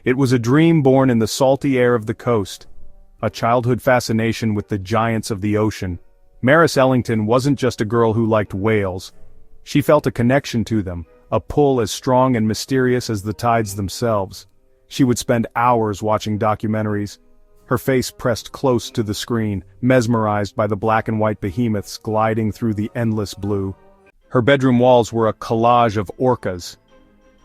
It was a dream born in the salty air of the coast, a childhood fascination with the giants of the ocean. Maris Ellington wasn't just a girl who liked whales. She felt a connection to them, a pull as strong and mysterious as the tides themselves. She would spend hours watching documentaries, her face pressed close to the screen, mesmerized by the black and white behemoths gliding through the endless blue. Her bedroom walls were a collage of orcas,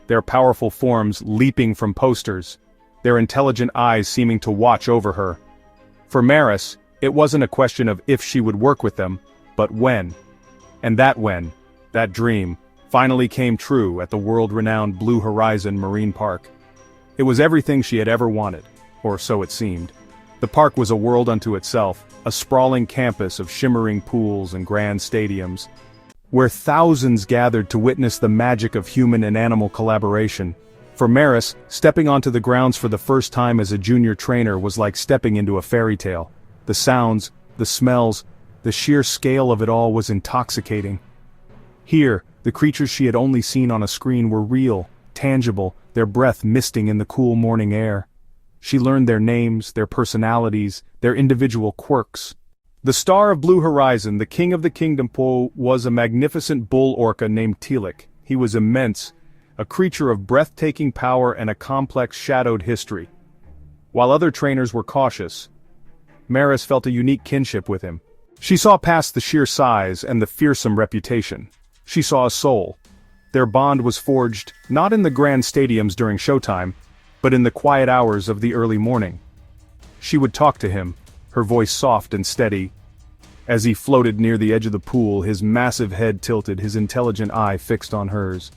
their powerful forms leaping from posters, their intelligent eyes seeming to watch over her. For Maris, it wasn't a question of if she would work with them, but when. And that when, that dream, finally came true at the world-renowned Blue Horizon Marine Park. It was everything she had ever wanted, or so it seemed. The park was a world unto itself, a sprawling campus of shimmering pools and grand stadiums, where thousands gathered to witness the magic of human and animal collaboration. For Maris, stepping onto the grounds for the first time as a junior trainer was like stepping into a fairy tale. The sounds, the smells, the sheer scale of it all was intoxicating. Here, the creatures she had only seen on a screen were real, tangible, their breath misting in the cool morning air. She learned their names, their personalities, their individual quirks. The star of Blue Horizon, the king of the kingdom pool, was a magnificent bull orca named Telik. He was immense, a creature of breathtaking power and a complex shadowed history. While other trainers were cautious, Maris felt a unique kinship with him. She saw past the sheer size and the fearsome reputation. She saw a soul. Their bond was forged, not in the grand stadiums during showtime, but in the quiet hours of the early morning. She would talk to him, her voice soft and steady. As he floated near the edge of the pool, his massive head tilted, his intelligent eye fixed on hers.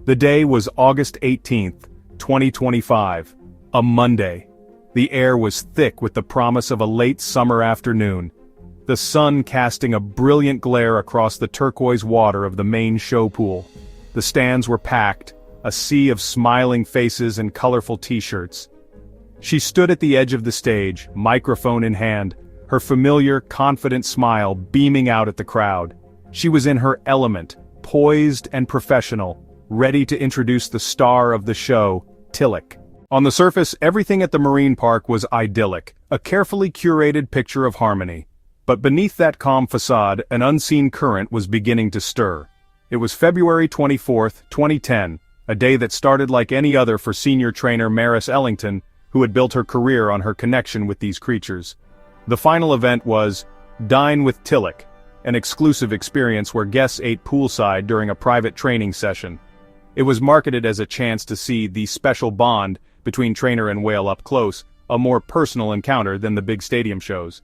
The day was August 18th, 2025, a Monday. The air was thick with the promise of a late summer afternoon, the sun casting a brilliant glare across the turquoise water of the main show pool. The stands were packed, a sea of smiling faces and colorful t-shirts. She stood at the edge of the stage, microphone in hand, her familiar, confident smile beaming out at the crowd. She was in her element, poised and professional, ready to introduce the star of the show, Telik. On the surface, everything at the marine park was idyllic, a carefully curated picture of harmony. But beneath that calm facade, an unseen current was beginning to stir. It was February 24th, 2010, a day that started like any other for senior trainer Maris Ellington, who had built her career on her connection with these creatures. The final event was Dine with Telik, an exclusive experience where guests ate poolside during a private training session. It was marketed as a chance to see the special bond between trainer and whale up close, a more personal encounter than the big stadium shows.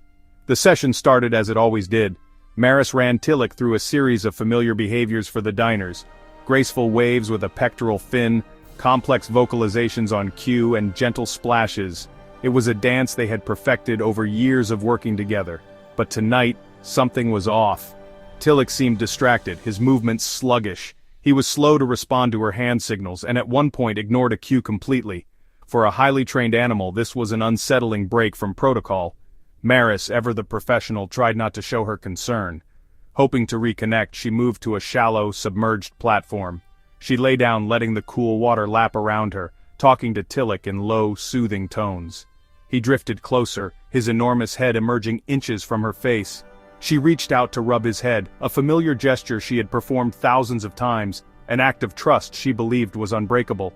The session started as it always did. Maris ran Telik through a series of familiar behaviors for the diners, graceful waves with a pectoral fin, complex vocalizations on cue, and gentle splashes. It was a dance they had perfected over years of working together. But tonight, something was off. Telik seemed distracted, his movements sluggish. He was slow to respond to her hand signals, and at one point ignored a cue completely. For a highly trained animal, this was an unsettling break from protocol. Maris, ever the professional, tried not to show her concern. Hoping to reconnect, she moved to a shallow, submerged platform. She lay down, letting the cool water lap around her, talking to Telik in low, soothing tones. He drifted closer, his enormous head emerging inches from her face. She reached out to rub his head, a familiar gesture she had performed thousands of times, an act of trust she believed was unbreakable.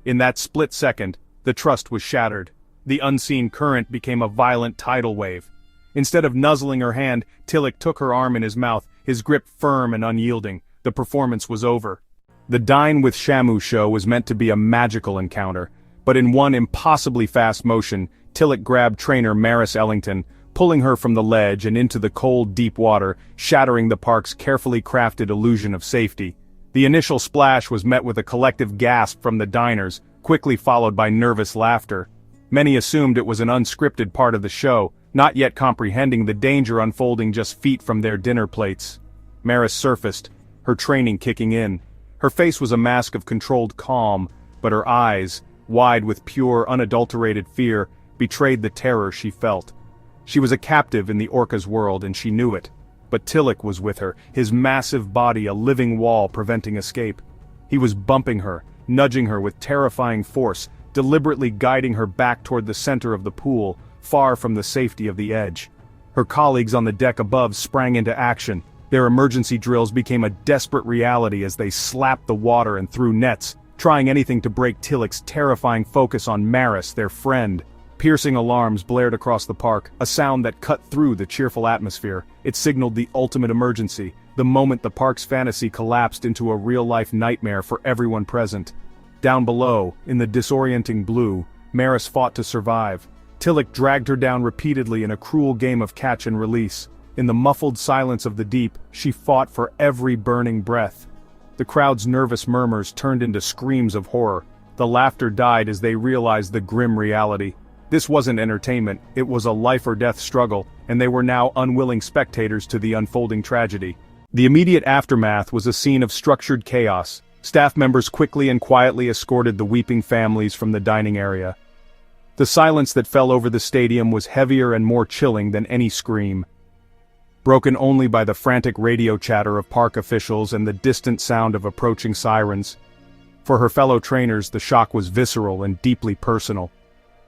In that split second, the trust was shattered. The unseen current became a violent tidal wave. Instead of nuzzling her hand, Telik took her arm in his mouth, his grip firm and unyielding. The performance was over. The Dine with Shamu show was meant to be a magical encounter, but in one impossibly fast motion, Telik grabbed trainer Maris Ellington, pulling her from the ledge and into the cold, deep water, shattering the park's carefully crafted illusion of safety. The initial splash was met with a collective gasp from the diners, quickly followed by nervous laughter. Many assumed it was an unscripted part of the show, not yet comprehending the danger unfolding just feet from their dinner plates. Maris surfaced, her training kicking in. Her face was a mask of controlled calm, but her eyes, wide with pure, unadulterated fear, betrayed the terror she felt. She was a captive in the orca's world, and she knew it. But Telik was with her, his massive body a living wall preventing escape. He was bumping her, nudging her with terrifying force, deliberately guiding her back toward the center of the pool, far from the safety of the edge. Her colleagues on the deck above sprang into action. Their emergency drills became a desperate reality as they slapped the water and threw nets, trying anything to break Tillich's terrifying focus on Maris, their friend. Piercing alarms blared across the park, a sound that cut through the cheerful atmosphere. It signaled the ultimate emergency, the moment the park's fantasy collapsed into a real-life nightmare for everyone present. Down below, in the disorienting blue, Maris fought to survive. Tillich dragged her down repeatedly in a cruel game of catch and release. In the muffled silence of the deep, she fought for every burning breath. The crowd's nervous murmurs turned into screams of horror. The laughter died as they realized the grim reality. This wasn't entertainment, it was a life-or-death struggle, and they were now unwilling spectators to the unfolding tragedy. The immediate aftermath was a scene of structured chaos. Staff members quickly and quietly escorted the weeping families from the dining area. The silence that fell over the stadium was heavier and more chilling than any scream, broken only by the frantic radio chatter of park officials and the distant sound of approaching sirens. For her fellow trainers, the shock was visceral and deeply personal.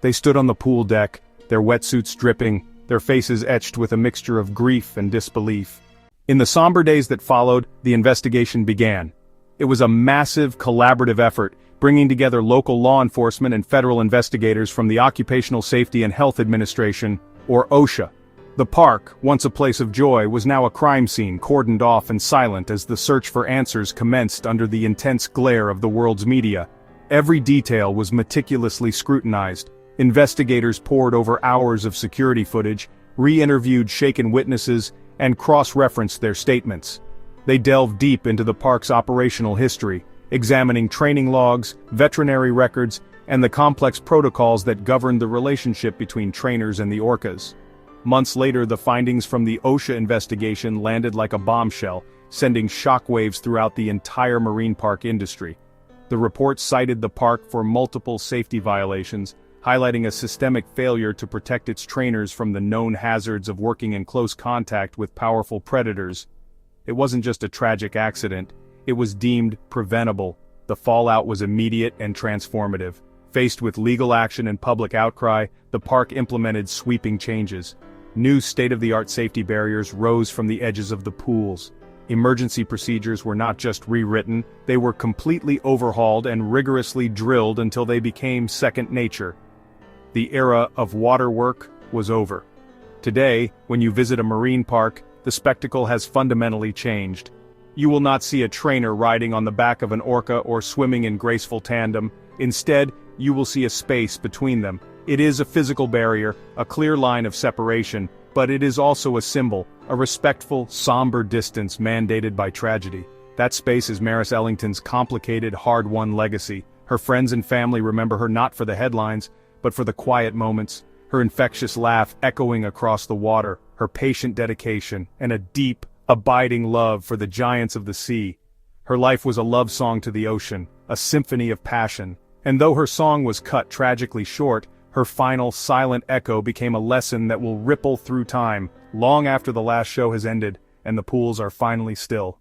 They stood on the pool deck, their wetsuits dripping, their faces etched with a mixture of grief and disbelief. In the somber days that followed, the investigation began. It was a massive, collaborative effort, bringing together local law enforcement and federal investigators from the Occupational Safety and Health Administration, or OSHA. The park, once a place of joy, was now a crime scene, cordoned off and silent as the search for answers commenced under the intense glare of the world's media. Every detail was meticulously scrutinized. Investigators pored over hours of security footage, re-interviewed shaken witnesses, and cross-referenced their statements. They delved deep into the park's operational history, examining training logs, veterinary records, and the complex protocols that governed the relationship between trainers and the orcas. Months later, the findings from the OSHA investigation landed like a bombshell, sending shockwaves throughout the entire marine park industry. The report cited the park for multiple safety violations, highlighting a systemic failure to protect its trainers from the known hazards of working in close contact with powerful predators. It wasn't just a tragic accident, it was deemed preventable. The fallout was immediate and transformative. Faced with legal action and public outcry, the park implemented sweeping changes. New state-of-the-art safety barriers rose from the edges of the pools. Emergency procedures were not just rewritten, they were completely overhauled and rigorously drilled until they became second nature. The era of water work was over. Today, when you visit a marine park, the spectacle has fundamentally changed. You will not see a trainer riding on the back of an orca or swimming in graceful tandem. Instead, you will see a space between them. It is a physical barrier, a clear line of separation, but it is also a symbol, a respectful, somber distance mandated by tragedy. That space is Maris Ellington's complicated, hard-won legacy. Her friends and family remember her not for the headlines, but for the quiet moments, her infectious laugh echoing across the water, her patient dedication, and a deep, abiding love for the giants of the sea. Her life was a love song to the ocean, a symphony of passion, and though her song was cut tragically short, her final silent echo became a lesson that will ripple through time, long after the last show has ended, and the pools are finally still.